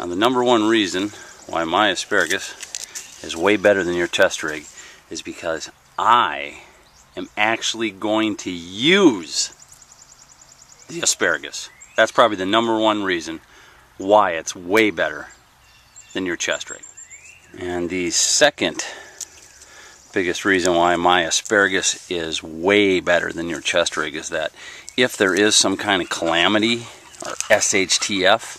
Now, the number one reason why my asparagus is way better than your test rig is because I am actually going to use the asparagus. That's probably the number one reason why it's way better than your chest rig. And the second biggest reason why my asparagus is way better than your chest rig is that if there is some kind of calamity or SHTF,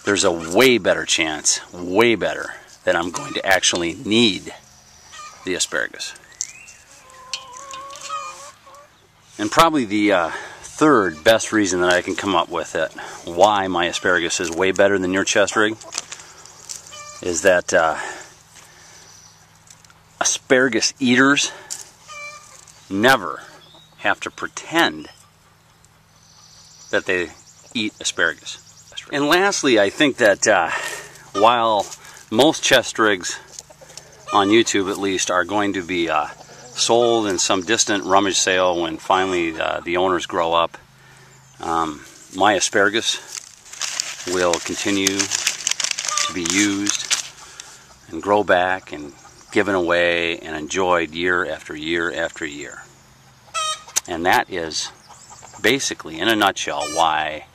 there's a way better chance, way better, that I'm going to actually need the asparagus. And probably the third best reason that I can come up with it why my asparagus is way better than your chest rig is that asparagus eaters never have to pretend that they eat asparagus. And lastly, I think that while most chest rigs, on YouTube at least, are going to be sold in some distant rummage sale when finally the owners grow up, my asparagus will continue to be used and grow back and given away and enjoyed year after year after year. And that is basically, in a nutshell, why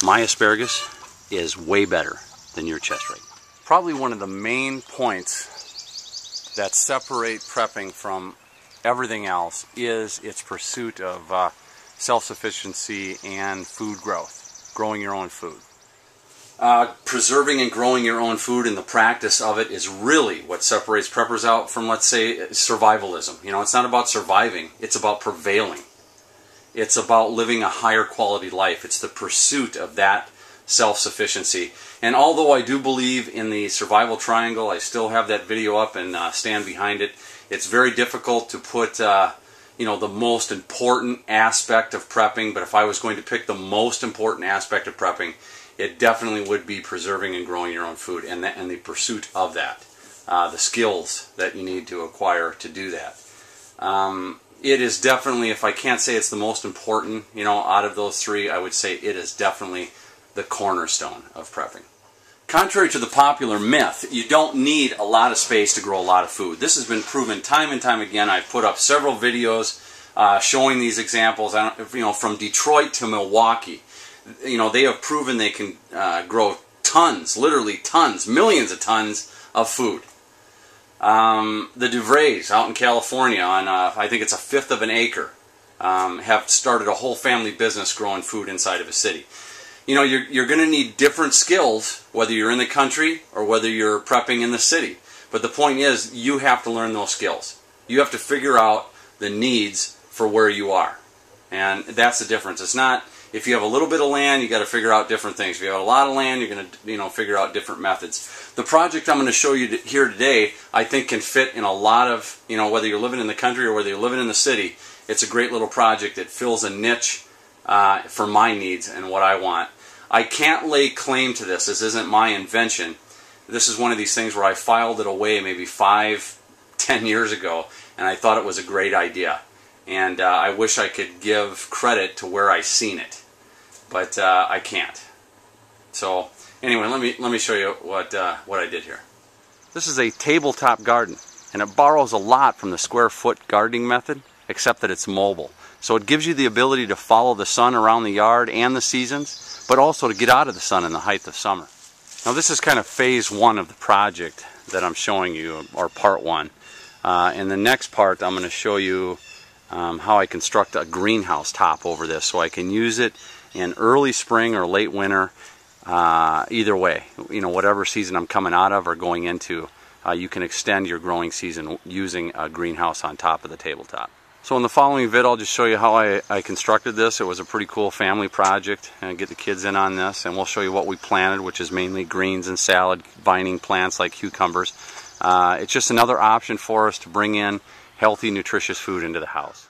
my asparagus is way better than your chest rig. Probably one of the main points that separate prepping from everything else is its pursuit of self-sufficiency and food growth, growing your own food. Preserving and growing your own food and the practice of it is really what separates preppers out from, let's say, survivalism. You know, it's not about surviving, it's about prevailing. It's about living a higher quality life. It's the pursuit of that self-sufficiency. And although I do believe in the survival triangle, I still have that video up and stand behind it. It's very difficult to put you know, the most important aspect of prepping, but if I was going to pick the most important aspect of prepping, it definitely would be preserving and growing your own food and the pursuit of that. The skills that you need to acquire to do that. It is definitely, if I can't say it's the most important, you know, out of those three, I would say it is definitely the cornerstone of prepping. Contrary to the popular myth, you don't need a lot of space to grow a lot of food. This has been proven time and time again. I've put up several videos showing these examples. You know, from Detroit to Milwaukee, you know, they have proven they can grow tons, literally tons, millions of tons of food. The DuVrays out in California on, I think it's 1/5 of an acre, have started a whole family business growing food inside of a city. You know, you're going to need different skills, whether you're in the country or whether you're prepping in the city. But the point is, you have to learn those skills. You have to figure out the needs for where you are. And that's the difference. It's not, if you have a little bit of land, you got to figure out different things. If you have a lot of land, you're going to, you know, figure out different methods. The project I'm going to show you here today, I think can fit in a lot of, you know, whether you're living in the country or whether you're living in the city. It's a great little project. It fills a niche for my needs and what I want. I can't lay claim to this. This isn't my invention. This is one of these things where I filed it away maybe 5-10 years ago, and I thought it was a great idea. And I wish I could give credit to where I seen it, but I can't. So anyway, let me show you what I did here. This is a tabletop garden, and it borrows a lot from the square foot gardening method, except that it's mobile. So it gives you the ability to follow the sun around the yard and the seasons, but also to get out of the sun in the height of summer. Now this is kind of phase one of the project that I'm showing you, or part one. In the next part, I'm going to show you how I construct a greenhouse top over this, so I can use it in early spring or late winter. Either way, you know, whatever season I'm coming out of or going into, you can extend your growing season using a greenhouse on top of the tabletop. So in the following vid, I'll just show you how I constructed this. It was a pretty cool family project, and get the kids in on this, and we'll show you what we planted, which is mainly greens and salad vining plants like cucumbers. It's just another option for us to bring in healthy, nutritious food into the house.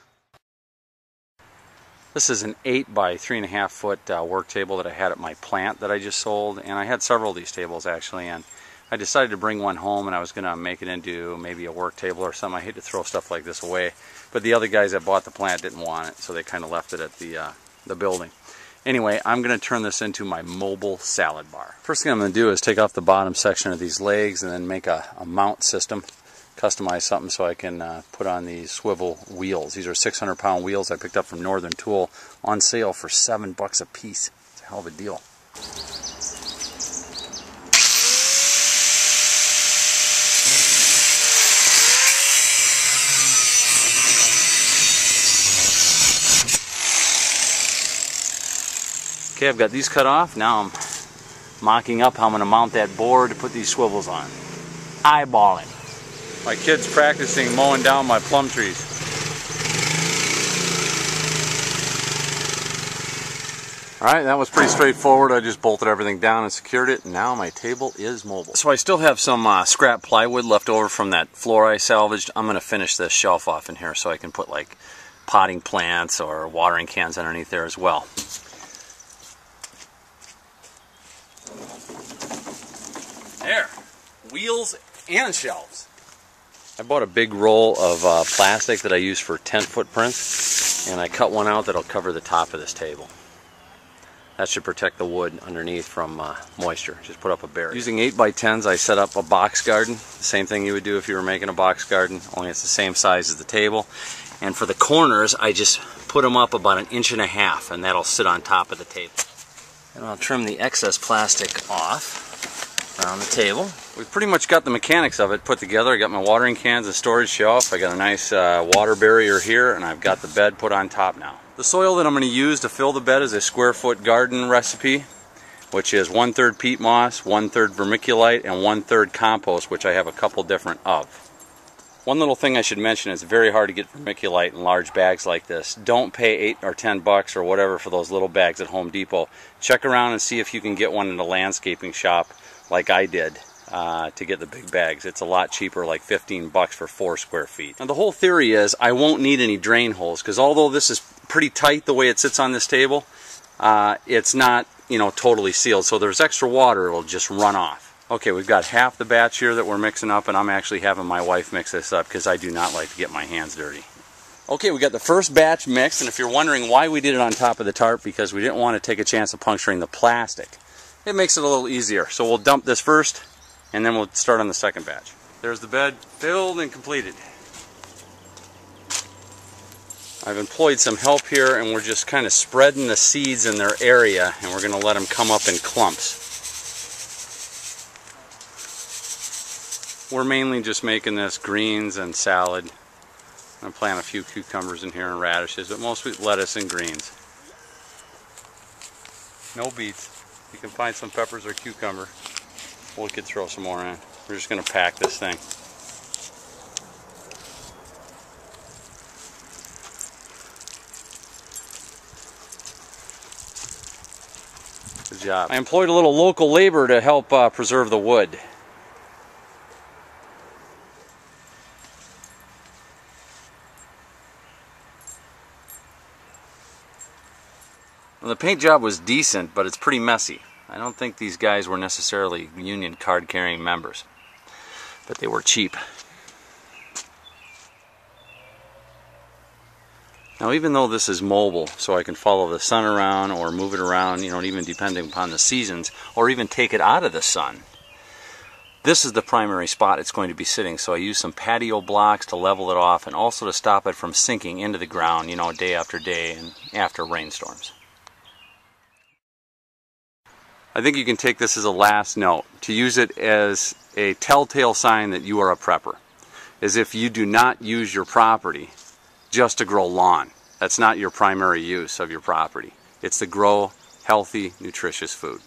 This is an 8 by 3.5 foot work table that I had at my plant that I just sold, and I had several of these tables actually, and I decided to bring one home, and I was going to make it into maybe a work table or something. I hate to throw stuff like this away, but the other guys that bought the plant didn't want it, so they kind of left it at the building. Anyway, I'm going to turn this into my mobile salad bar. First thing I'm going to do is take off the bottom section of these legs and then make a mount system. Customize something so I can put on these swivel wheels. These are 600-pound wheels I picked up from Northern Tool on sale for $7 a piece. It's a hell of a deal. Okay, I've got these cut off. Now I'm mocking up how I'm going to mount that board to put these swivels on. Eyeballing. My kid's practicing mowing down my plum trees. Alright, that was pretty straightforward. I just bolted everything down and secured it, and now my table is mobile. So I still have some scrap plywood left over from that floor I salvaged. I'm going to finish this shelf off in here so I can put like potting plants or watering cans underneath there as well. There, wheels and shelves. I bought a big roll of plastic that I use for tent footprints, and I cut one out that'll cover the top of this table. That should protect the wood underneath from moisture. Just put up a barrier. Using 8x10s, I set up a box garden. The same thing you would do if you were making a box garden, only it's the same size as the table. And for the corners, I just put them up about 1.5 inches, and that'll sit on top of the table. And I'll trim the excess plastic off around the table. We've pretty much got the mechanics of it put together. I got my watering cans and storage shelf. I got a nice water barrier here, and I've got the bed put on top now. The soil that I'm going to use to fill the bed is a square foot garden recipe, which is 1/3 peat moss, 1/3 vermiculite, and 1/3 compost, which I have a couple different of. One little thing I should mention, it's very hard to get vermiculite in large bags like this. Don't pay $8 or $10 or whatever for those little bags at Home Depot. Check around and see if you can get one in a landscaping shop like I did to get the big bags. It's a lot cheaper, like $15 for 4 square feet. Now the whole theory is I won't need any drain holes, because although this is pretty tight the way it sits on this table, it's not, you know, totally sealed. So there's extra water, it'll just run off. Okay, we've got half the batch here that we're mixing up, and I'm actually having my wife mix this up because I do not like to get my hands dirty. Okay, we got the first batch mixed, and if you're wondering why we did it on top of the tarp, because we didn't want to take a chance of puncturing the plastic. It makes it a little easier. So we'll dump this first, and then we'll start on the second batch. There's the bed filled and completed. I've employed some help here, and we're just kind of spreading the seeds in their area, and we're going to let them come up in clumps. We're mainly just making this greens and salad. I'm going to plant a few cucumbers in here and radishes, but mostly lettuce and greens. No beets. You can find some peppers or cucumber. We could throw some more in. We're just going to pack this thing. Good job. I employed a little local labor to help preserve the wood. Well, the paint job was decent, but it's pretty messy. I don't think these guys were necessarily union card-carrying members, but they were cheap. Now, even though this is mobile, so I can follow the sun around or move it around, you know, even depending upon the seasons, or even take it out of the sun, this is the primary spot it's going to be sitting. So I use some patio blocks to level it off, and also to stop it from sinking into the ground, you know, day after day and after rainstorms. I think you can take this as a last note, to use it as a telltale sign that you are a prepper. As if you do not use your property just to grow lawn. That's not your primary use of your property. It's to grow healthy, nutritious food.